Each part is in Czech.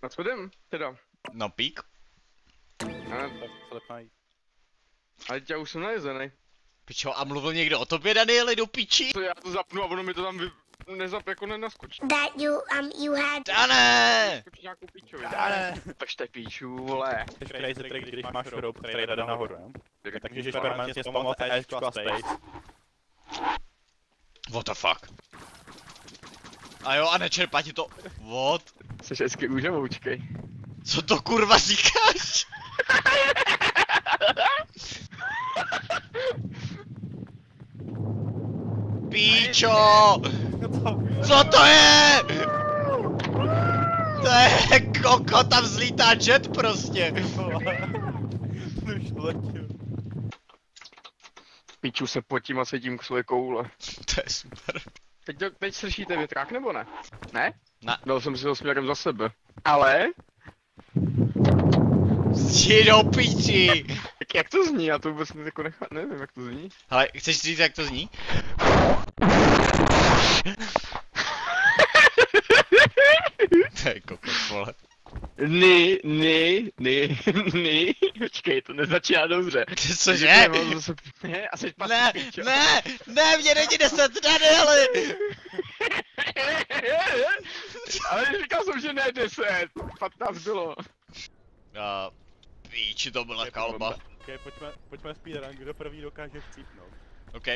Na co jdem, teda? No pík. Ale já už jsem najezenej. Pičo, a mluvil někdo o tobě, Danieli, do piči? Co já to zapnu a ono mi to tam jako nenaskočí. That you had. Dane! Skočí nějakou píčovi. Dane! Držte píču, vole. Crazy trick, když máš rope, který jde nahoru, jo? Tak můžeš permanentně zpamovat F a space. What the fuck? A jo, a nečerpá ti to... What? Jsi hezky úžavoučkej. Co to kurva říkáš? Píčo! Co to je? To je koko, tam zlítá jet prostě. Píču se potím a sedím k své koule. To je super. Teď slyšíte větrák nebo ne? Ne? Ne. Dal jsem si ho směrem za sebe. Ale... Jdi do piči! Tak jak to zní? Já to vůbec jako nevím jak to zní. Hele, chceš říct jak to zní? To je kokos, vole. Počkej, to nezačíná dobře. Cože? Ne, a jsi Ne, ne, mě není 10, Danieli! Ale říkal jsem, že ne 10, 15 bylo. Píči, to byla kalba. Ok, pojďme speedrun, kdo první dokáže chcípnout. Ok.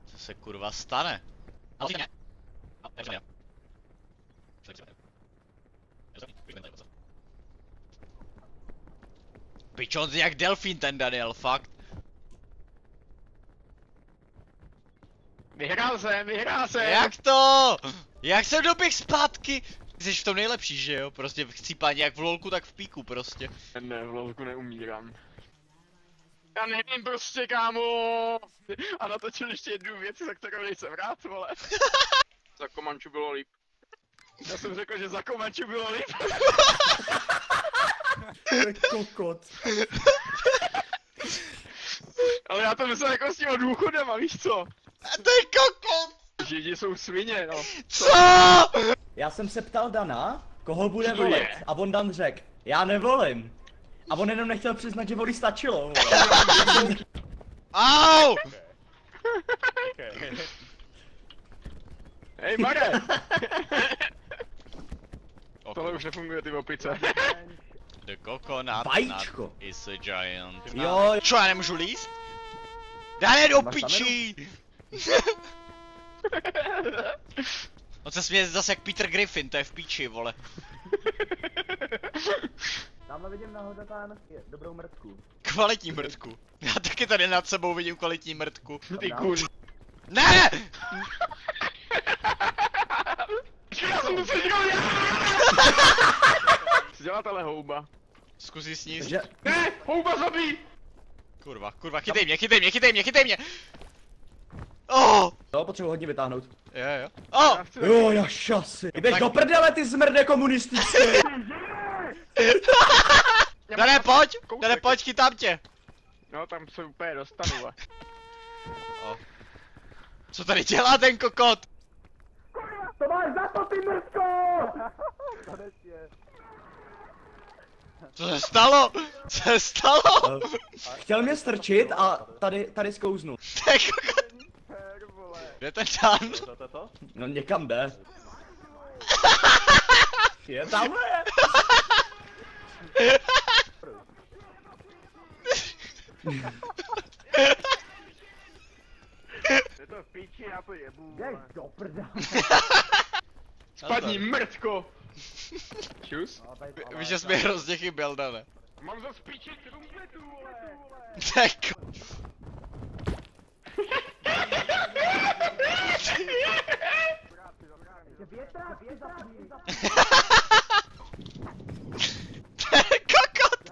Co se kurva stane? Ale ne. Pičo, on jak delfín ten Daniel, fakt. Vyhrál jsem! Jak to? Jak jsem doběh zpátky? Jsi v tom nejlepší, že jo? Prostě v chcípání jak v lolku, tak v píku prostě. Ne, v lolku neumírám. Já nevím prostě, kámo! A natočil ještě jednu věc, za kterou nejsem rád, vole. Za Komanču bylo líp. Já jsem řekl, že za Komanču bylo líp. To je kokot. Ale já to myslel jako s tím důchodem, a víš co? To je kokot! Židi jsou svině, no. Co? Já jsem se ptal Dana, koho bude volit, a on Dan řekl, já nevolím. A on jenom nechtěl přiznat, že volí stačilo. Au! Hej, Mare! Tohle už nefunguje, ty opice. The coconut Vajíčko. nut is a giant. Jo, Čo, já nemůžu líst? Dane do pičí! On se směje zase jak Peter Griffin, to je v píči, vole. Tamhle vidím nahoře tam dobrou mrtku. Kvalitní mrtku. Já taky tady nad sebou vidím kvalitní mrtku. Ty kur... Ne! Já jsem to seděl, Co dělá tahle houba? Zkus jí sníst. Takže, Ne! Houba zabij! Kurva, chytej mě! Oh! to potřebuji hodně vytáhnout. Jo. Oh! Jo, já šasy. Běž do prdele, ty zmrde komunistický. Dane, pojď, chytám tě. No, tam se úplně dostanu, Oh. Co tady dělá ten kokot? To máš za to, ty mrtko! Co se stalo? Co se stalo? Chtěl mě strčit a tady sklouznu. To je kokot. Kde ten Dan? To? No někam jde. Je tamhle. Je to v píči, já to jebu, Jdeš do prdele. Spadni, mrtko! Čus? Víš, že jsi mi hrozně chyběl, Dane. Mám zas píči trumpetu, vole! Tak. Kokot!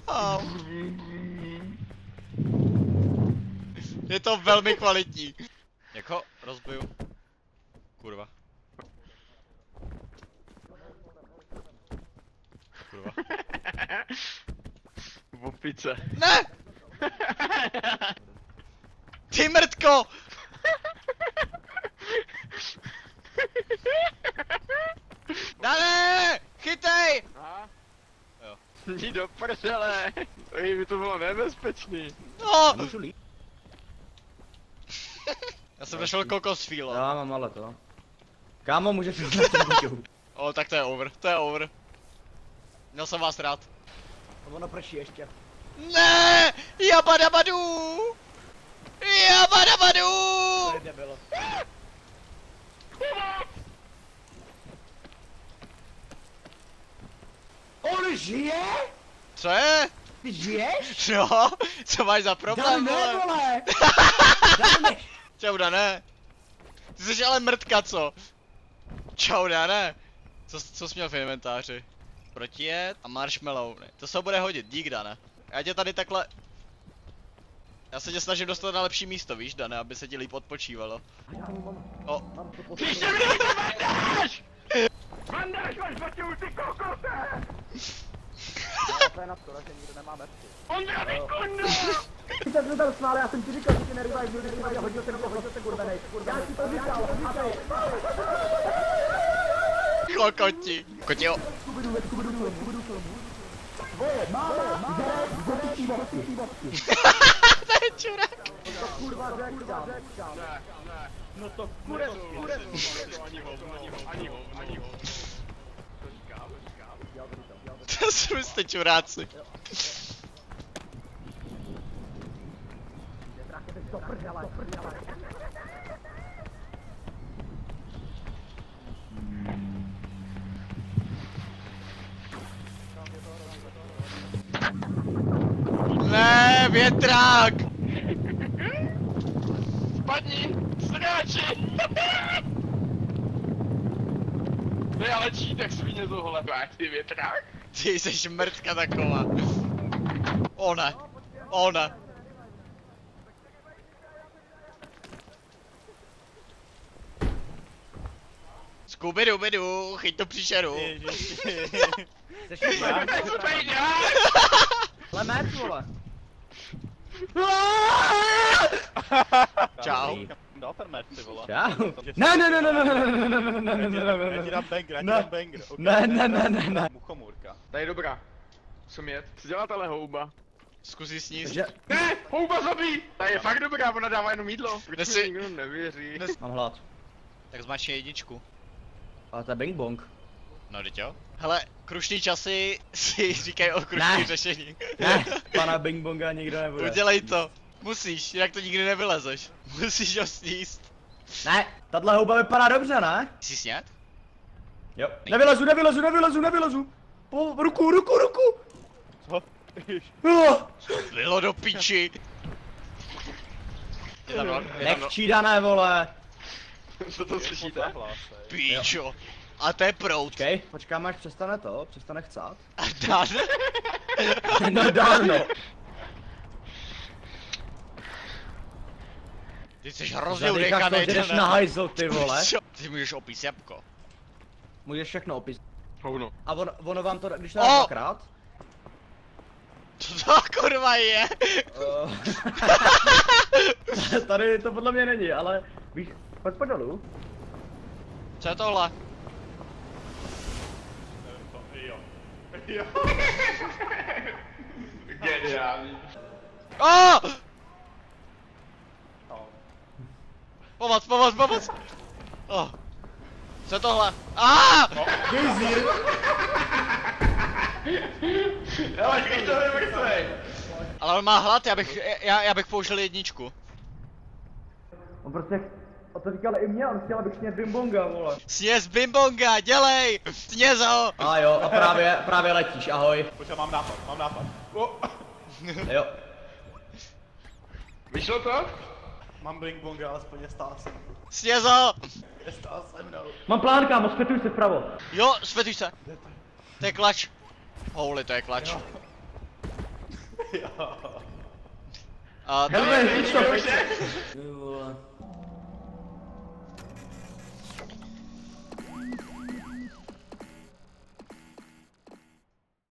Au. Je to velmi kvalitní. Jak ho rozbiju? Kurva. kurva. Opice. Ne! Ty mrtko! Dane! Chytej! Aha. Jo. Jdi do prdele. By to bylo nebezpečný. No! Můžu líp? Já jsem našel kokosfílo. Já mám ale to. Kámo, můžeš jít na tím. O, tak to je over, to je over. Měl jsem vás rád. Ono prší ještě. Ne! Jabadabadu! Jabadabadu! To je bylo. On žije? Co je? Ty žiješ? No, co máš za problém, Dan, ne, vole? vole! Dan, Čau, Dané. Ty jsi ale mrtka, co? Čau, Dané. Co jsi měl v inventáři? Protijet a marshmallow. Ne, to se bude hodit, dík, Dané. Já tě tady takhle... Já se tě snažím dostat na lepší místo, víš, Dané, aby se ti líp odpočívalo. O. Ty se mi to bandáž! Bandáž máš baťou, ty kokose! to je na to, že nikdo nemá mrtky. On mě kundu! Ty se tam smále, já jsem ti říkal, že ti neryvaj, hodil jsem kurvenej. Já ti to říkal, Kokoti. Kotio. To je čurák. No to kurec. Ani ho. To jste čuráci. Ne, větrák! Spadni! Sráči! Ne, ale čítek svině tohle, ty větrák. Ty jsi mrtka taková. Ona. Skubidubidu, chyť to příšeru. Ale mec, vole. Čau. Dal ten met, ty vole. Čau. Ne. Já ti dám banger, ok. Ne. Muchomůrka. Ta je dobrá. Musím jet. Co dělá tahle houba? Zkusí sníst. Že... Ne, houba zabij! Ta je fakt dobrá, ona dává jenom jídlo. Proč Dnes mi si- nikdo nevěří? Mám hlad. Tak zmáčkni jedničku. Ale to je bing bong. No, teď jo. Hele, krušný časy si říkají o krušných řešení. Ne, pana bing bonga nikdo nebude. Udělej to. Musíš, jinak to nikdy nevylezeš. Musíš ho sníst. Ne, tahle houba vypadá dobře, ne? Jsi sněd? Jo. Nevylezu. Ruku. Co? Bylo do piči. Je tam Nechčí, Dané, vole. Co to slyšíte? píčo. A to je prout. Okej, počkám až přestane chcát. A Dan? No dávno. Ty jsi hrozně Zadýcháš to, udechanej, že jdeš na hajzl, ty vole. Píčo. Ty můžeš opít jabko. Můžeš všechno opis. Hovno. A ono vám to, když to dáš dvakrát. Co to kurva je? Tady to podle mě není, ale víš, pojď dolů. Co je tohle? Geniální. Oh! Pomoc! Oh. Co je tohle? Gejzír. Ale když to nemrtvej. Ale on má hlad, já bych použil jedničku. On prostě, o to říkal i mě, on chtěl, abych sněd bimbonga, vole. Sněz bimbonga, dělej! Sněz ho! A jo, a právě letíš, ahoj. Počkej, mám nápad. Jo. Vyšlo to? Mám bing bonga, alespoň stál jsem. Sněz ho! Stál se mnou. Mám plán, kámo, zpětuj se vpravo. Jo, svetuj se. To je klač. Holy, to je klač. Jo. A Helme, víš to. Ty vole.